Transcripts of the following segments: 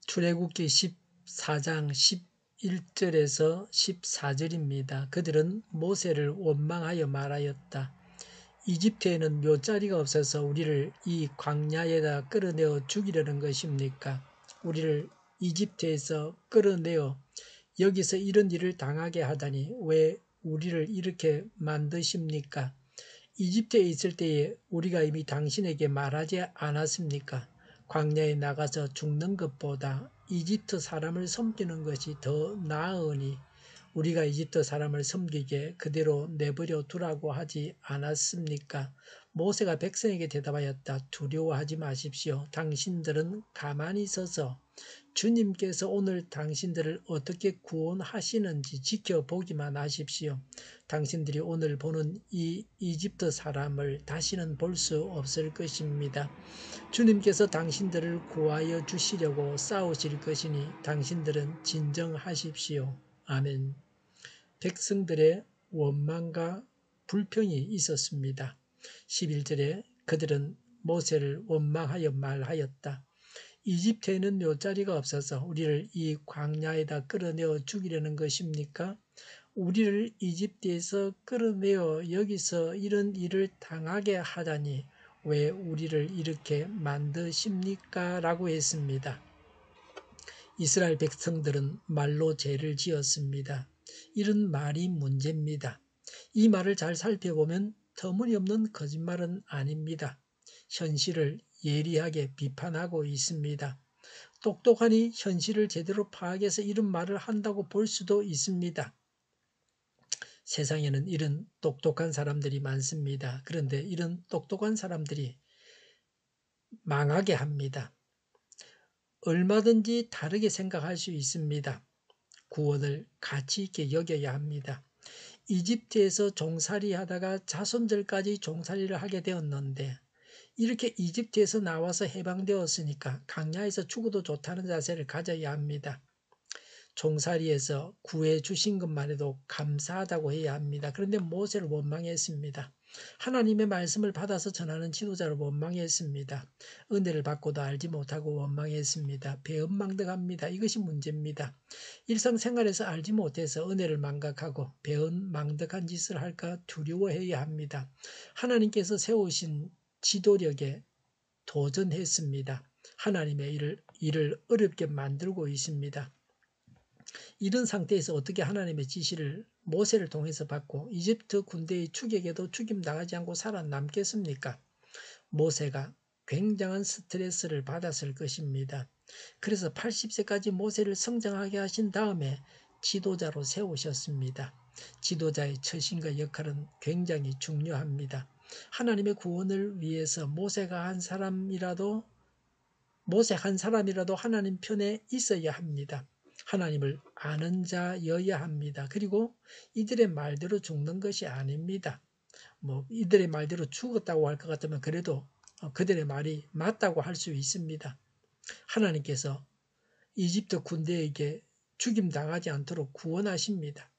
출애굽기 14장 11절에서 14절입니다. 그들은 모세를 원망하여 말하였다. 이집트에는 묘자리가 없어서 우리를 이 광야에다 끌어내어 죽이려는 것입니까? 우리를 이집트에서 끌어내어 여기서 이런 일을 당하게 하다니 왜 우리를 이렇게 만드십니까? 이집트에 있을 때에 우리가 이미 당신에게 말하지 않았습니까? 광야에 나가서 죽는 것보다 이집트 사람을 섬기는 것이 더 나으니 우리가 이집트 사람을 섬기게 그대로 내버려 두라고 하지 않았습니까? 모세가 백성에게 대답하였다. 두려워하지 마십시오. 당신들은 가만히 서서 주님께서 오늘 당신들을 어떻게 구원하시는지 지켜보기만 하십시오. 당신들이 오늘 보는 이 이집트 사람을 다시는 볼 수 없을 것입니다. 주님께서 당신들을 구하여 주시려고 싸우실 것이니 당신들은 진정하십시오. 아멘. 백성들의 원망과 불평이 있었습니다. 11절에 그들은 모세를 원망하여 말하였다. 이집트에는 묘자리가 없어서 우리를 이 광야에다 끌어내어 죽이려는 것입니까? 우리를 이집트에서 끌어내어 여기서 이런 일을 당하게 하다니 왜 우리를 이렇게 만드십니까? 라고 했습니다. 이스라엘 백성들은 말로 죄를 지었습니다. 이런 말이 문제입니다. 이 말을 잘 살펴보면 터무니없는 거짓말은 아닙니다. 현실을 예리하게 비판하고 있습니다. 똑똑하니 현실을 제대로 파악해서 이런 말을 한다고 볼 수도 있습니다. 세상에는 이런 똑똑한 사람들이 많습니다. 그런데 이런 똑똑한 사람들이 망하게 합니다. 얼마든지 다르게 생각할 수 있습니다. 구원을 가치 있게 여겨야 합니다. 이집트에서 종살이 하다가 자손들까지 종살이를 하게 되었는데 이렇게 이집트에서 나와서 해방되었으니까 광야에서 죽어도 좋다는 자세를 가져야 합니다. 종살이에서 구해 주신 것만 해도 감사하다고 해야 합니다. 그런데 모세를 원망했습니다. 하나님의 말씀을 받아서 전하는 지도자를 원망했습니다. 은혜를 받고도 알지 못하고 원망했습니다. 배은망덕합니다. 이것이 문제입니다. 일상생활에서 알지 못해서 은혜를 망각하고 배은망덕한 짓을 할까 두려워해야 합니다. 하나님께서 세우신 지도력에 도전했습니다. 하나님의 일을 어렵게 만들고 있습니다. 이런 상태에서 어떻게 하나님의 지시를 모세를 통해서 받고 이집트 군대의 추격에도 죽임당하지 않고 살아남겠습니까? 모세가 굉장한 스트레스를 받았을 것입니다. 그래서 80세까지 모세를 성장하게 하신 다음에 지도자로 세우셨습니다. 지도자의 처신과 역할은 굉장히 중요합니다. 하나님의 구원을 위해서 모세 한 사람이라도 하나님 편에 있어야 합니다. 하나님을 아는 자여야 합니다. 그리고 이들의 말대로 죽는 것이 아닙니다. 이들의 말대로 죽었다고 할 것 같으면 그래도 그들의 말이 맞다고 할 수 있습니다. 하나님께서 이집트 군대에게 죽임당하지 않도록 구원하십니다.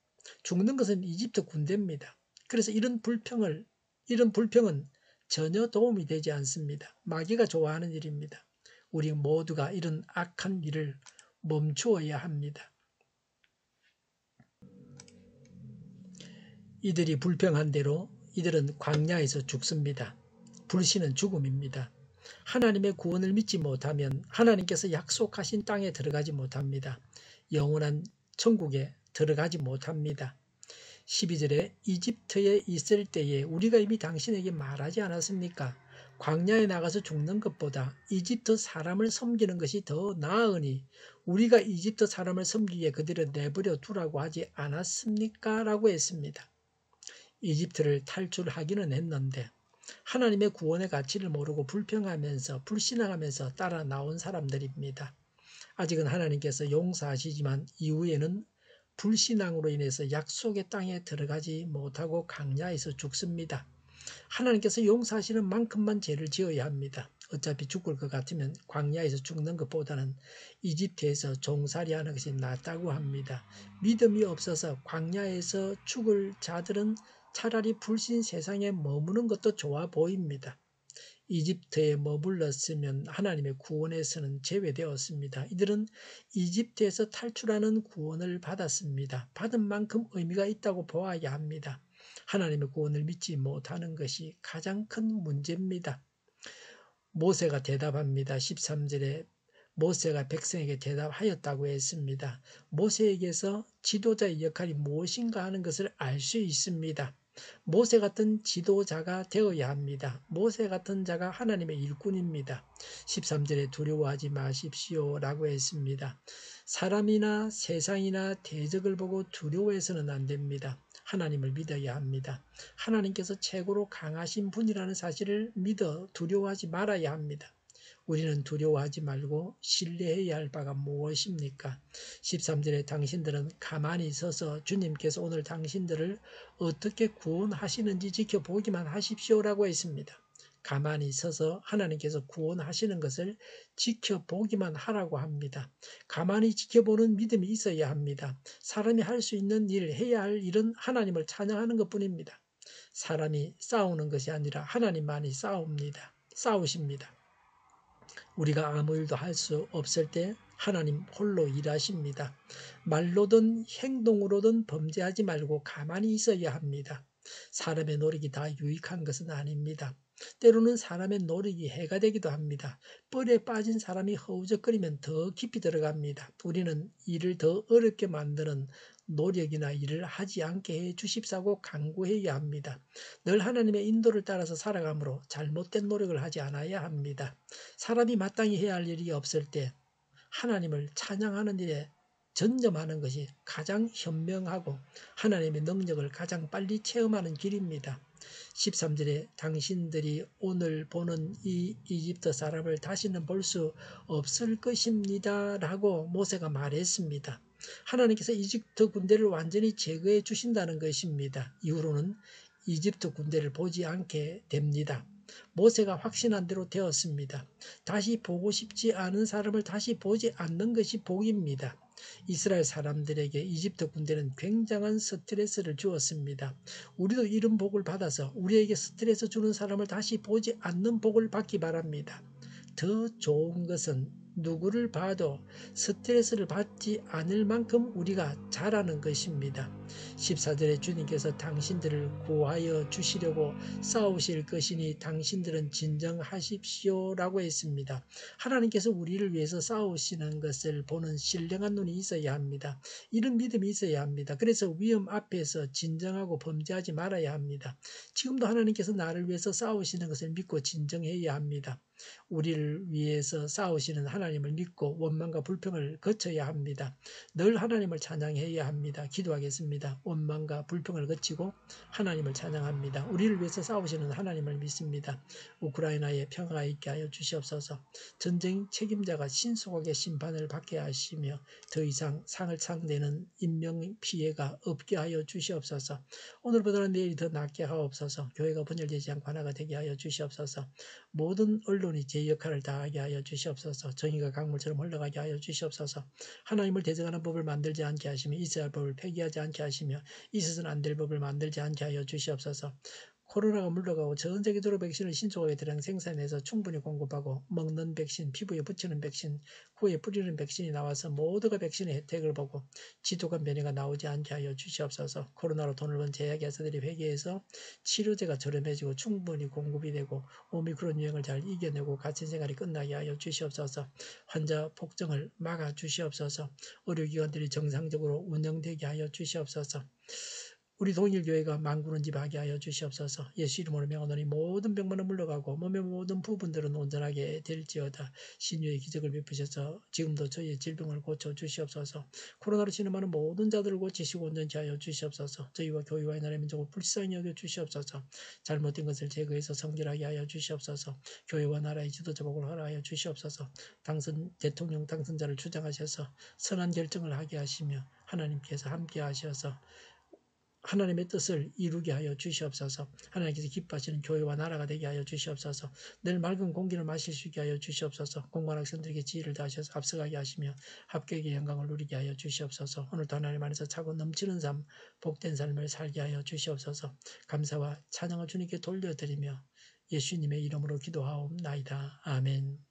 죽는 것은 이집트 군대입니다. 그래서 이런 불평은 전혀 도움이 되지 않습니다. 마귀가 좋아하는 일입니다. 우리 모두가 이런 악한 일을 멈추어야 합니다. 이들이 불평한 대로 이들은 광야에서 죽습니다. 불신은 죽음입니다. 하나님의 구원을 믿지 못하면 하나님께서 약속하신 땅에 들어가지 못합니다. 영원한 천국에 들어가지 못합니다. 12절에 이집트에 있을 때에 우리가 이미 당신에게 말하지 않았습니까? 광야에 나가서 죽는 것보다 이집트 사람을 섬기는 것이 더 나으니 우리가 이집트 사람을 섬기기에 그들을 내버려 두라고 하지 않았습니까? 라고 했습니다. 이집트를 탈출하기는 했는데 하나님의 구원의 가치를 모르고 불평하면서 불신앙하면서 따라 나온 사람들입니다. 아직은 하나님께서 용서하시지만 이후에는 불신앙으로 인해서 약속의 땅에 들어가지 못하고 광야에서 죽습니다. 하나님께서 용서하시는 만큼만 죄를 지어야 합니다. 어차피 죽을 것 같으면 광야에서 죽는 것보다는 이집트에서 종살이하는 것이 낫다고 합니다. 믿음이 없어서 광야에서 죽을 자들은 차라리 불신 세상에 머무는 것도 좋아 보입니다. 이집트에 머물렀으면 하나님의 구원에서는 제외되었습니다. 이들은 이집트에서 탈출하는 구원을 받았습니다. 받은 만큼 의미가 있다고 보아야 합니다. 하나님의 구원을 믿지 못하는 것이 가장 큰 문제입니다. 모세가 대답합니다. 13절에 모세가 백성에게 대답하였다고 했습니다. 모세에게서 지도자의 역할이 무엇인가 하는 것을 알 수 있습니다. 모세 같은 지도자가 되어야 합니다. 모세 같은 자가 하나님의 일꾼입니다. 13절에 두려워하지 마십시오 라고 했습니다. 사람이나 세상이나 대적을 보고 두려워해서는 안 됩니다. 하나님을 믿어야 합니다. 하나님께서 최고로 강하신 분이라는 사실을 믿어 두려워하지 말아야 합니다. 우리는 두려워하지 말고 신뢰해야 할 바가 무엇입니까? 13절에 당신들은 가만히 서서 주님께서 오늘 당신들을 어떻게 구원하시는지 지켜보기만 하십시오라고 했습니다. 가만히 서서 하나님께서 구원하시는 것을 지켜보기만 하라고 합니다. 가만히 지켜보는 믿음이 있어야 합니다. 사람이 할 수 있는 일, 해야 할 일은 하나님을 찬양하는 것뿐입니다. 사람이 싸우는 것이 아니라 하나님만이 싸우십니다. 우리가 아무 일도 할 수 없을 때 하나님 홀로 일하십니다. 말로든 행동으로든 범죄하지 말고 가만히 있어야 합니다. 사람의 노력이 다 유익한 것은 아닙니다. 때로는 사람의 노력이 해가 되기도 합니다. 뻘에 빠진 사람이 허우적거리면 더 깊이 들어갑니다. 우리는 일을 더 어렵게 만드는 노력이나 일을 하지 않게 해 주십사고 간구해야 합니다. 늘 하나님의 인도를 따라서 살아가므로 잘못된 노력을 하지 않아야 합니다. 사람이 마땅히 해야 할 일이 없을 때 하나님을 찬양하는 일에 전념하는 것이 가장 현명하고 하나님의 능력을 가장 빨리 체험하는 길입니다. 13절에 당신들이 오늘 보는 이 이집트 사람을 다시는 볼 수 없을 것입니다 라고 모세가 말했습니다. 하나님께서 이집트 군대를 완전히 제거해 주신다는 것입니다. 이후로는 이집트 군대를 보지 않게 됩니다. 모세가 확신한 대로 되었습니다. 다시 보고 싶지 않은 사람을 다시 보지 않는 것이 복입니다. 이스라엘 사람들에게 이집트 군대는 굉장한 스트레스를 주었습니다. 우리도 이런 복을 받아서 우리에게 스트레스 주는 사람을 다시 보지 않는 복을 받기 바랍니다. 더 좋은 것은 누구를 봐도 스트레스를 받지 않을 만큼 우리가 잘하는 것입니다. 14절에 주님께서 당신들을 구하여 주시려고 싸우실 것이니 당신들은 진정하십시오 라고 했습니다. 하나님께서 우리를 위해서 싸우시는 것을 보는 신령한 눈이 있어야 합니다. 이런 믿음이 있어야 합니다. 그래서 위험 앞에서 진정하고 범죄하지 말아야 합니다. 지금도 하나님께서 나를 위해서 싸우시는 것을 믿고 진정해야 합니다. 우리를 위해서 싸우시는 하나님을 믿고 원망과 불평을 거쳐야 합니다. 늘 하나님을 찬양해야 합니다. 기도하겠습니다. 원망과 불평을 거치고 하나님을 찬양합니다. 우리를 위해서 싸우시는 하나님을 믿습니다. 우크라이나에 평화가 있게 하여 주시옵소서. 전쟁 책임자가 신속하게 심판을 받게 하시며 더 이상 상을 상대는 인명피해가 없게 하여 주시옵소서. 오늘보다는 내일이 더 낫게 하옵소서. 교회가 분열되지 않고 하나가 되게 하여 주시옵소서. 모든 언론이 제 역할을 다하게 하여 주시옵소서. 정의가 강물처럼 흘러가게 하여 주시옵소서. 하나님을 대적하는 법을 만들지 않게 하시며 있어야 할 법을 폐기하지 않게 하시며 있어서는 안 될 법을 만들지 않게 하여 주시옵소서. 코로나가 물러가고 전 세계적으로 백신을 신속하게 대량 생산해서 충분히 공급하고 먹는 백신, 피부에 붙이는 백신, 코에 뿌리는 백신이 나와서 모두가 백신의 혜택을 보고 지독한 변이가 나오지 않게 하여 주시옵소서. 코로나로 돈을 번 제약회사들이 회계해서 치료제가 저렴해지고 충분히 공급이 되고 오미크론 유행을 잘 이겨내고 갇힌 생활이 끝나게 하여 주시옵소서. 환자 폭증을 막아 주시옵소서. 의료기관들이 정상적으로 운영되게 하여 주시옵소서. 우리 동일교회가 만구는집하게 하여 주시옵소서. 예수 이름으로 명하노니 모든 병만은 물러가고 몸의 모든 부분들은 온전하게 될지어다. 신유의 기적을 베푸셔서 지금도 저희의 질병을 고쳐 주시옵소서. 코로나로 신음하는 모든 자들을 고치시고 온전히 하여 주시옵소서. 저희와 교회와 이 나라의 민족을 불쌍히 여겨 주시옵소서. 잘못된 것을 제거해서 성결하게 하여 주시옵소서. 교회와 나라의 지도자 복을 허락하여 주시옵소서. 대통령 당선자를 주장하셔서 선한 결정을 하게 하시며 하나님께서 함께 하셔서 하나님의 뜻을 이루게 하여 주시옵소서. 하나님께서 기뻐하시는 교회와 나라가 되게 하여 주시옵소서. 늘 맑은 공기를 마실 수 있게 하여 주시옵소서. 공부하는 학생들에게 지혜를 다하셔서 앞서가게 하시며 합격의 영광을 누리게 하여 주시옵소서. 오늘도 하나님 안에서 차고 넘치는 삶, 복된 삶을 살게 하여 주시옵소서. 감사와 찬양을 주님께 돌려드리며 예수님의 이름으로 기도하옵나이다. 아멘.